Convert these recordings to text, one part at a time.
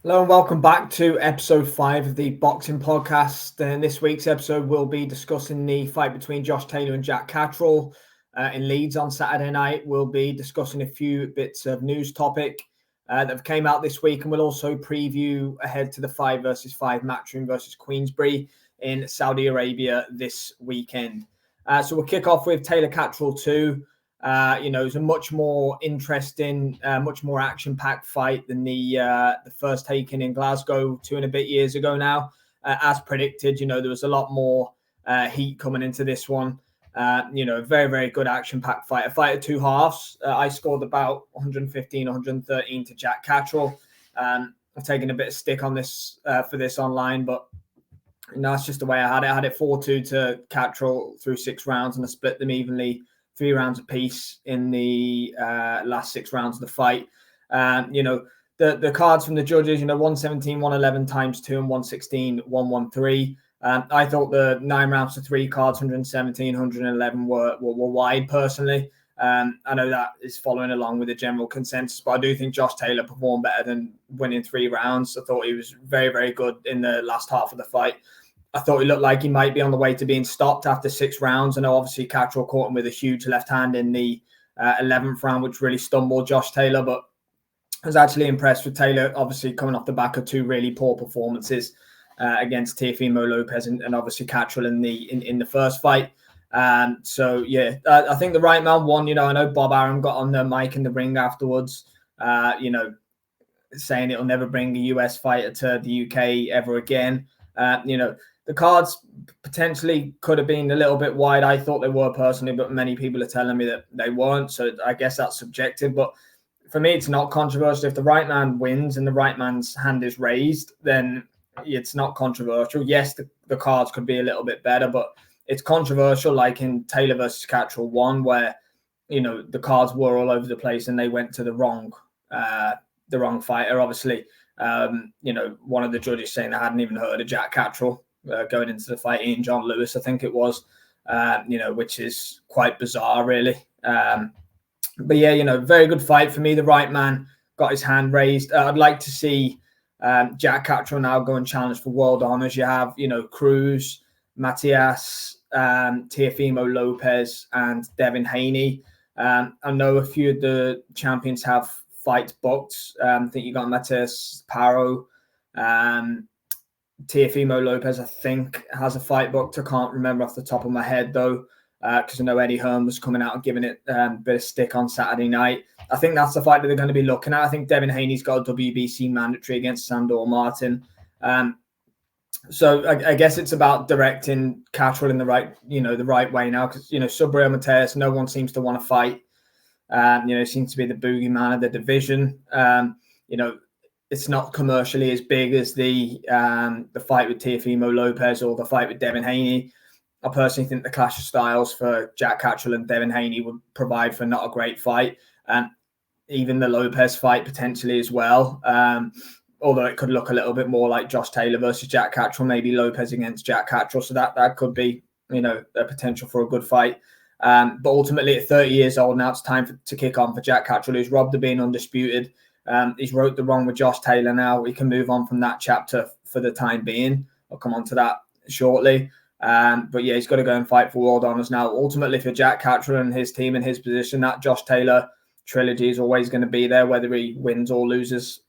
Hello and welcome back to episode 5 of the Boxing Podcast. In this week's episode, we'll be discussing the fight between Josh Taylor and Jack Catterall in Leeds on Saturday night. We'll be discussing a few bits of news topic that have came out this week, and we'll also preview ahead to the 5 versus 5 Matchroom versus Queensbury in Saudi Arabia this weekend. So we'll kick off with Taylor Catterall 2. It's a much more interesting, much more action-packed fight than the first taken in Glasgow 2 and a bit years ago now. As predicted, there was a lot more heat coming into this one. Very, very good action-packed fight. A fight of two halves. I scored about 115, 113 to Jack Catterall. I've taken a bit of stick on this for this online, but that's just the way I had it. I had it 4-2 to Catterall through 6 rounds, and I split them evenly 3 rounds apiece in the last 6 rounds of the fight. The cards from the judges, 117, 111 times 2 and 116, 113. I thought the 9 rounds to 3 cards, 117, 111 were wide personally. I know that is following along with the general consensus, but I do think Josh Taylor performed better than winning 3 rounds. I thought he was very, very good in the last half of the fight. I thought he looked like he might be on the way to being stopped after 6 rounds. I know obviously Catterall caught him with a huge left hand in the 11th round, which really stumbled Josh Taylor, but I was actually impressed with Taylor, obviously coming off the back of 2 really poor performances against Teofimo Lopez and obviously Catterall in the first fight. I think the right man won. I know Bob Arum got on the mic in the ring afterwards, saying it'll never bring a US fighter to the UK ever again. The cards potentially could have been a little bit wide. I thought they were personally, but many people are telling me that they weren't. So I guess that's subjective. But for me, it's not controversial. If the right man wins and the right man's hand is raised, then it's not controversial. Yes, the cards could be a little bit better, but it's controversial like in Taylor versus Catterall 1, where, the cards were all over the place and they went to the wrong fighter, obviously. One of the judges saying they hadn't even heard of Jack Catterall going into the fight, Ian John Lewis, I think it was, which is quite bizarre, really. Very good fight for me. The right man got his hand raised. I'd like to see Jack Catterall now go and challenge for world honors. You have, Cruz, Matias, Teofimo Lopez, and Devin Haney. I know a few of the champions have fights booked. I think you got Matias Paro. Teofimo Lopez, I think, has a fight booked. I can't remember off the top of my head, though, because I know Eddie Hearn was coming out and giving it a bit of stick on Saturday night. I think that's the fight that they're going to be looking at. I think Devin Haney's got a WBC mandatory against Sandor Martin. So I guess it's about directing Catterall in the right way now, because, Subriel Mateus, no one seems to want to fight. Seems to be the boogeyman of the division. It's not commercially as big as the fight with Teofimo Lopez or the fight with Devin Haney. I personally think the clash of styles for Jack Catterall and Devin Haney would provide for not a great fight. Even the Lopez fight potentially as well. Although it could look a little bit more like Josh Taylor versus Jack Catterall, maybe Lopez against Jack Catterall. So that could be, a potential for a good fight. But ultimately, at 30 years old now, it's time to kick on for Jack Catterall, who's robbed of being undisputed. He's wrote the wrong with Josh Taylor now. We can move on from that chapter for the time being. I'll come on to that shortly. He's got to go and fight for world honors now. Ultimately, for Jack Catterall and his team in his position, that Josh Taylor trilogy is always going to be there, whether he wins or loses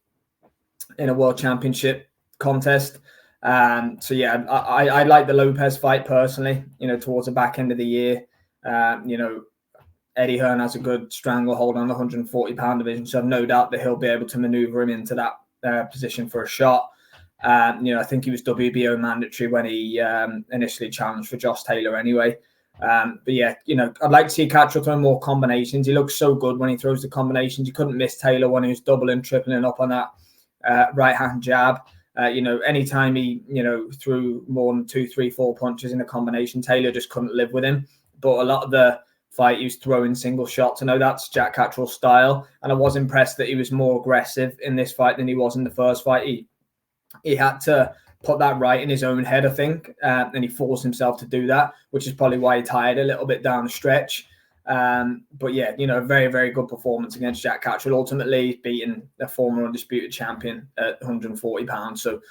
in a world championship contest. I like the Lopez fight personally, towards the back end of the year. Eddie Hearn has a good stranglehold on the 140-pound division, so I've no doubt that he'll be able to maneuver him into that position for a shot. I think he was WBO mandatory when he initially challenged for Josh Taylor anyway. I'd like to see Catterall throw more combinations. He looks so good when he throws the combinations. You couldn't miss Taylor when he was doubling, tripling up on that right-hand jab. Anytime he, threw more than 2, 3, 4 punches in a combination, Taylor just couldn't live with him. But a lot of the fight, he was throwing single shots. I know that's Jack Catterall's style, and I was impressed that he was more aggressive in this fight than he was in the first fight. He had to put that right in his own head, I think, and he forced himself to do that, which is probably why he tired a little bit down the stretch. But yeah, a very, very good performance against Jack Catterall. Ultimately, beating a former undisputed champion at £140. So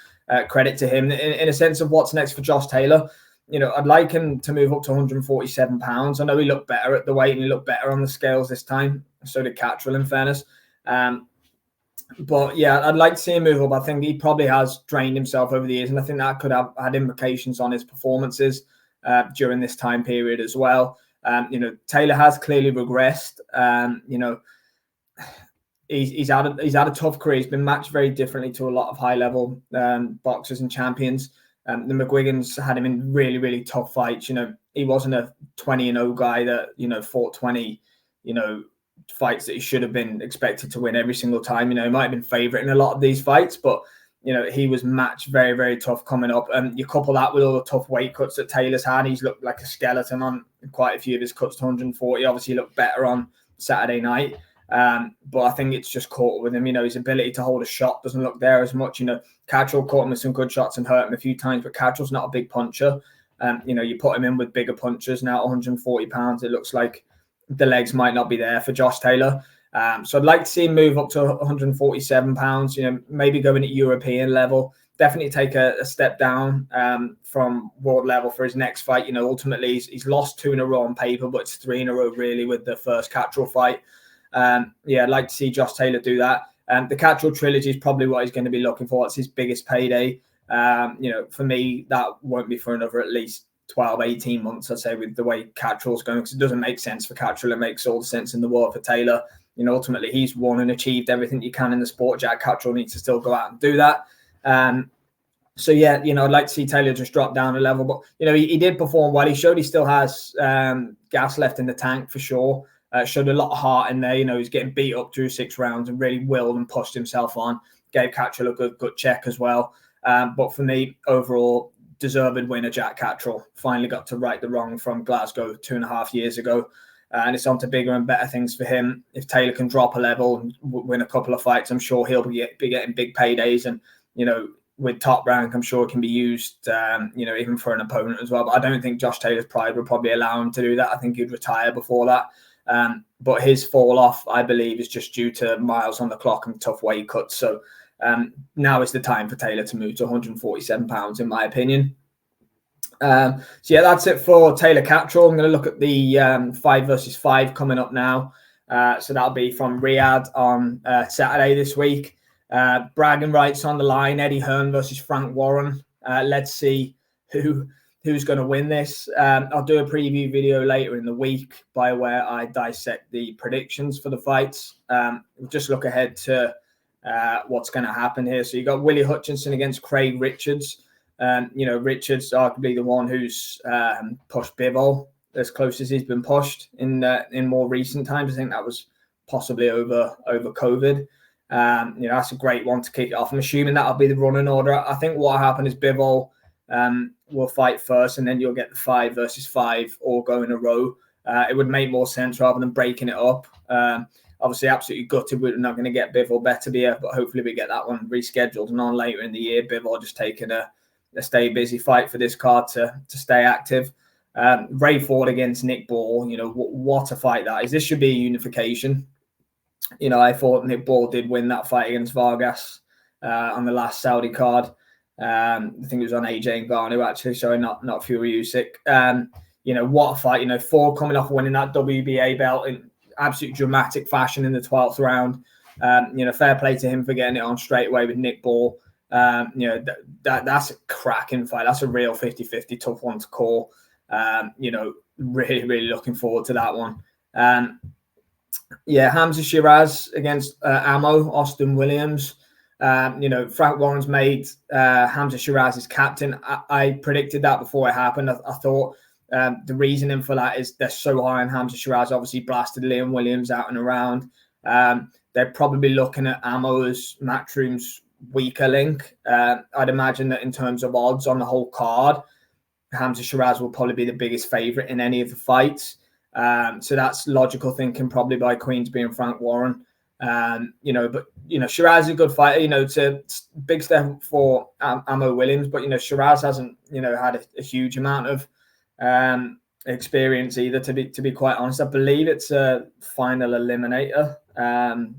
credit to him. In a sense of what's next for Josh Taylor, I'd like him to move up to £147. I know he looked better at the weight and he looked better on the scales this time. So did Catterall, in fairness. But yeah, I'd like to see him move up. I think he probably has drained himself over the years, and I think that could have had implications on his performances during this time period as well. Taylor has clearly regressed. He's had a tough career. He's been matched very differently to a lot of high level boxers and champions. The McGuigans had him in really, really tough fights. He wasn't a 20-0 guy that fought 20 fights that he should have been expected to win every single time. He might have been favourite in a lot of these fights, but he was matched very, very tough coming up. And you couple that with all the tough weight cuts that Taylor's had. He's looked like a skeleton on quite a few of his cuts to 140. Obviously, he looked better on Saturday night. But I think it's just caught with him. His ability to hold a shot doesn't look there as much. Catterall caught him with some good shots and hurt him a few times, but Catterall's not a big puncher. You put him in with bigger punchers now at 140 pounds. It looks like the legs might not be there for Josh Taylor. So I'd like to see him move up to 147 pounds, maybe going at European level, definitely take a step down from world level for his next fight. Ultimately he's lost 2 in a row on paper, but it's 3 in a row really with the first Catterall fight. I'd like to see Josh Taylor do that. The Catterall trilogy is probably what he's going to be looking for. It's his biggest payday. For me, that won't be for another at least 12, 18 months, I'd say, with the way Catterall's going, because it doesn't make sense for Catterall. It makes all the sense in the world for Taylor. Ultimately, he's won and achieved everything you can in the sport. Jack Catterall needs to still go out and do that. I'd like to see Taylor just drop down a level. But, he did perform well. He showed he still has gas left in the tank for sure. Showed a lot of heart in there. He's getting beat up through 6 rounds and really willed and pushed himself on. Gave Catterall a good check as well. But for me, overall, deserved winner Jack Catterall. Finally got to right the wrong from Glasgow 2.5 years ago. And it's on to bigger and better things for him. If Taylor can drop a level and win a couple of fights, I'm sure he'll be getting big paydays. And, with top rank, I'm sure it can be used, even for an opponent as well. But I don't think Josh Taylor's pride would probably allow him to do that. I think he'd retire before that. But his fall off, I believe, is just due to miles on the clock and tough weight cuts. So now is the time for Taylor to move to 147 pounds, in my opinion. That's it for Taylor Catterall. I'm going to look at the 5 versus 5 coming up now. So that'll be from Riyadh on Saturday this week. Bragging rights on the line. Eddie Hearn versus Frank Warren. Let's see who's going to win this. I'll do a preview video later in the week by where I dissect the predictions for the fights. We'll just look ahead to what's going to happen here. So you got Willie Hutchinson against Craig Richards. Richards arguably the one who's pushed Bivol as close as he's been pushed in more recent times. I think that was possibly over COVID. That's a great one to kick it off. I'm assuming that'll be the running order. I think what happened is Bivol will fight first, and then you'll get the 5 versus 5 all go in a row. It would make more sense rather than breaking it up. Obviously, absolutely gutted we're not going to get Bivol better here, but hopefully we get that one rescheduled and on later in the year. Bivol just taking a stay busy fight for this card to stay active. Ray Ford against Nick Ball, what a fight that is. This should be a unification. I thought Nick Ball did win that fight against Vargas on the last Saudi card. I think it was on AJ Ngannou, actually. Sorry, not Fury Usyk. What a fight. Ford coming off winning that WBA belt in absolute dramatic fashion in the 12th round. Fair play to him for getting it on straight away with Nick Ball. That's a cracking fight. That's a real 50-50 tough one to call. Really, really looking forward to that one. Hamza Shiraz against Ammo, Austin Williams. Frank Warren's made Hamza Shiraz his captain. I predicted that before it happened. I thought the reasoning for that is they're so high on Hamza Shiraz. Obviously blasted Liam Williams out and around. They're probably looking at Ammo as Matchroom's weaker link. I'd imagine that in terms of odds on the whole card, Hamza Shiraz will probably be the biggest favourite in any of the fights. So that's logical thinking probably by Queensbury and Frank Warren. But Shiraz is a good fighter. It's a big step for Ammo Williams, but Shiraz hasn't had a huge amount of experience either. To be quite honest, I believe it's a final eliminator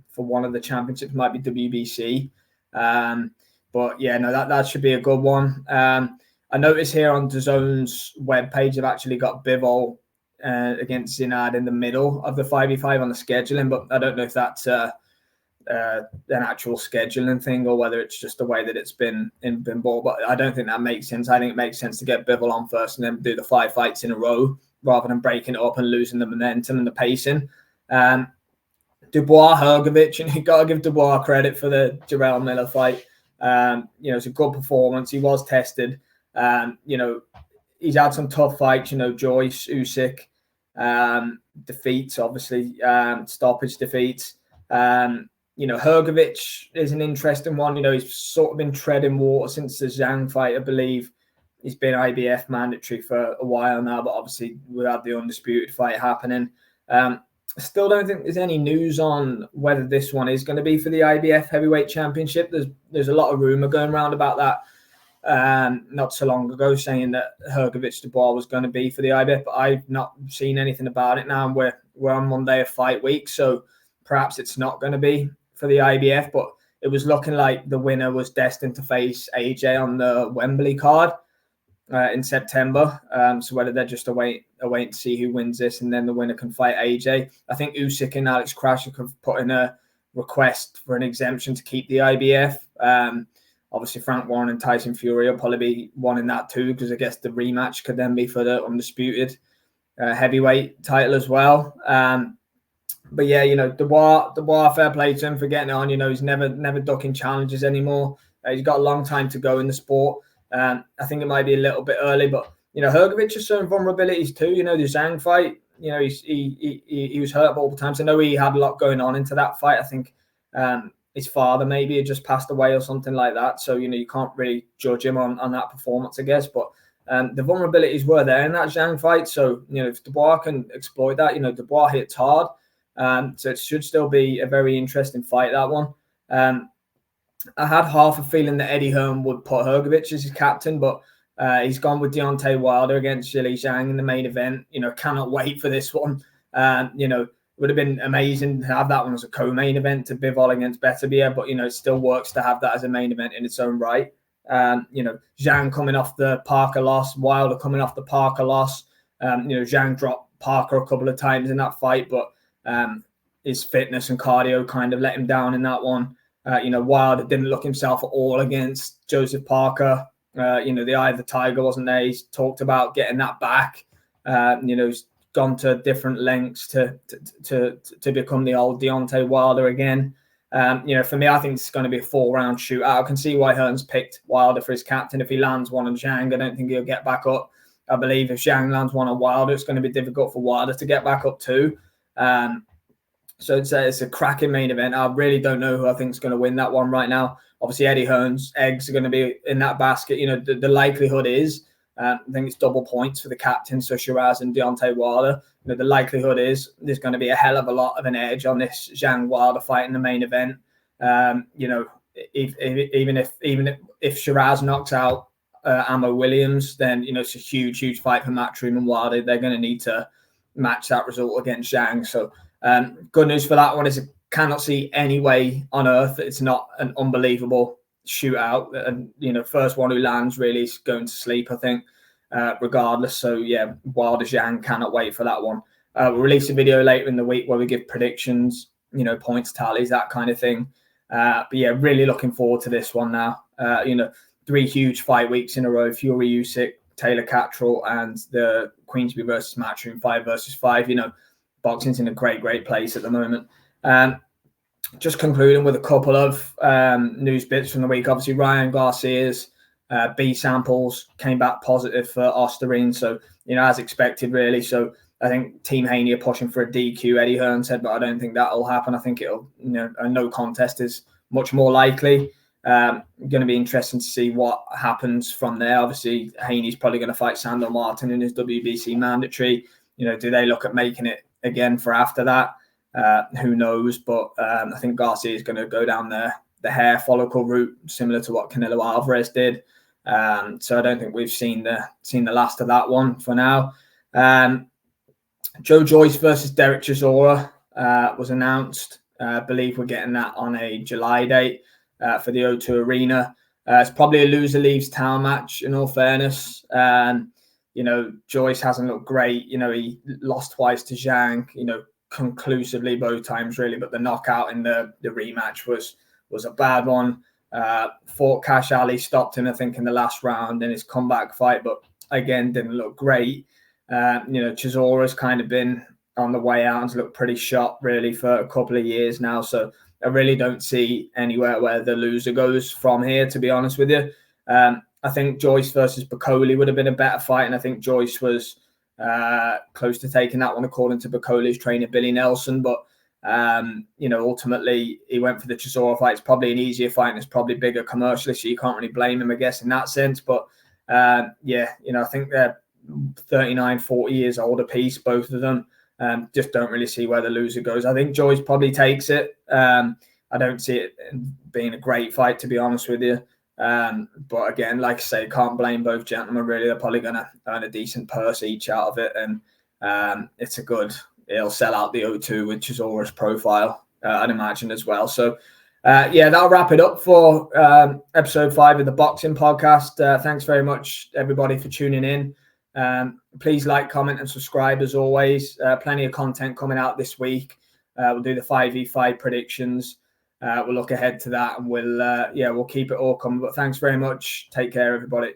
for one of the championships. Might be WBC, but yeah, no, that should be a good one. I noticed here on DAZN's webpage they've actually got Bivol against Zinad in the middle of the 5v5 on the scheduling, but I don't know if that's an actual scheduling thing or whether it's just the way that it's been bought. But I don't think that makes sense. I think it makes sense to get Bivol on first and then do the 5 fights in a row rather than breaking it up and losing the momentum and the pacing. Dubois, Hrgovic, and you got to give Dubois credit for the Jarrell Miller fight. It's a good performance. He was tested. He's had some tough fights. Joyce, Usyk, defeats, obviously, stoppage defeats. Hrgovic is an interesting one. He's sort of been treading water since the Zhang fight, I believe. He's been IBF mandatory for a while now, but obviously we had the undisputed fight happening. I still don't think there's any news on whether this one is going to be for the IBF Heavyweight Championship. There's a lot of rumor going around about that not so long ago, saying that Hrgovic Dubois was going to be for the IBF, but I've not seen anything about it now. And we're on Monday of fight week, so perhaps it's not going to be for the IBF, but it was looking like the winner was destined to face AJ on the Wembley card in September. So whether they're just a wait to see who wins this and then the winner can fight AJ. I think Usyk and Alex Krasik have put in a request for an exemption to keep the IBF. Obviously, Frank Warren and Tyson Fury will probably be wanting that too, because I guess the rematch could then be for the undisputed heavyweight title as well. But yeah, Dubois, fair play to him for getting on. He's never ducking challenges anymore. He's got a long time to go in the sport. I think it might be a little bit early, but Hrgovic has shown vulnerabilities too. The Zhang fight, he was hurt multiple times. I know he had a lot going on into that fight. I think his father maybe had just passed away or something like that. So you can't really judge him on that performance, I guess. But the vulnerabilities were there in that Zhang fight. So if Dubois can exploit that, Dubois hits hard. So it should still be a very interesting fight, that one. I had half a feeling that Eddie Hearn would put Hrgovic as his captain, but he's gone with Deontay Wilder against Zhilei Zhang in the main event. Cannot wait for this one. Would have been amazing to have that one as a co-main event to Bivol against Beterbiev, but it still works to have that as a main event in its own right. Zhang coming off the Parker loss, Wilder coming off the Parker loss. Zhang dropped Parker a couple of times in that fight, but his fitness and cardio kind of let him down in that one. Wilder didn't look himself at all against Joseph Parker. The eye of the tiger wasn't there. He's talked about getting that back. He's gone to different lengths to become the old Deontay Wilder again. For me, I think it's going to be a 4-round shootout. I can see why Hearn's picked Wilder for his captain. If he lands one on Zhang, I don't think he'll get back up. I believe if Zhang lands one on Wilder, it's going to be difficult for Wilder to get back up too. So it's a cracking main event. I really don't know who I think is going to win that one right now. Obviously, Eddie Hearn's eggs are going to be in that basket. The likelihood is, I think it's double points for the captain, so Shiraz and Deontay Wilder. The likelihood is there's going to be a hell of a lot of an edge on this Zhang Wilder fight in the main event. Even if Shiraz knocks out Ammo Williams, then it's a huge fight for Matchroom and Wilder. They're going to need to match that result against Zhang. So good news for that one is I cannot see any way on earth that it's not an unbelievable shootout. And first one who lands really is going to sleep, I think, regardless. So yeah, Wilder Zhang, cannot wait for that one. We'll release a video later in the week where we give predictions, points tallies, that kind of thing. But yeah, really looking forward to this one now. 3 huge fight weeks in a row: Fury, Usyk, Taylor Catterall, and the Queensbury versus Matchroom 5 versus 5. Boxing's in a great place at the moment. Just concluding with a couple of news bits from the week. Obviously, Ryan Garcia's B samples came back positive for Osterine. So, as expected, really. So I think Team Haney are pushing for a DQ, Eddie Hearn said, but I don't think that'll happen. I think it'll, a no contest is much more likely. Going to be interesting to see what happens from there. Obviously, Haney's probably going to fight Sandor Martin in his WBC mandatory. Do they look at making it again for after that? Who knows? But I think Garcia is going to go down the hair follicle route, similar to what Canelo Alvarez did. So I don't think we've seen the last of that one for now. Joe Joyce versus Derek Chisora was announced. I believe we're getting that on a July date for the O2 Arena. It's probably a loser leaves town match, in all fairness. Joyce hasn't looked great. He lost twice to Zhang, conclusively both times, really. But the knockout in the rematch was a bad one. Fought Cash Ali, stopped him, I think, in the last round in his comeback fight, but again, didn't look great. Chisora's kind of been on the way out and looked pretty shot, really, for a couple of years now. So I really don't see anywhere where the loser goes from here, to be honest with you. I think Joyce versus Bacoli would have been a better fight, and I think Joyce was close to taking that one, according to Bacoli's trainer, Billy Nelson. But, ultimately, he went for the Chisora fight. It's probably an easier fight, and it's probably bigger commercially, so you can't really blame him, I guess, in that sense. But, I think they're 39, 40 years old apiece, both of them. Just don't really see where the loser goes. I think Joyce probably takes it. I don't see it being a great fight, to be honest with you. But again, like I say, can't blame both gentlemen, really. They're probably going to earn a decent purse each out of it. And it'll sell out the O2 with Chisora's profile, I'd imagine, as well. So, that'll wrap it up for episode 5 of the Boxing Podcast. Thanks very much, everybody, for tuning in. Please like, comment, and subscribe as always. Plenty of content coming out this week. We'll do the 5v5 predictions. We'll look ahead to that, and we'll keep it all coming. But thanks very much. Take care, everybody.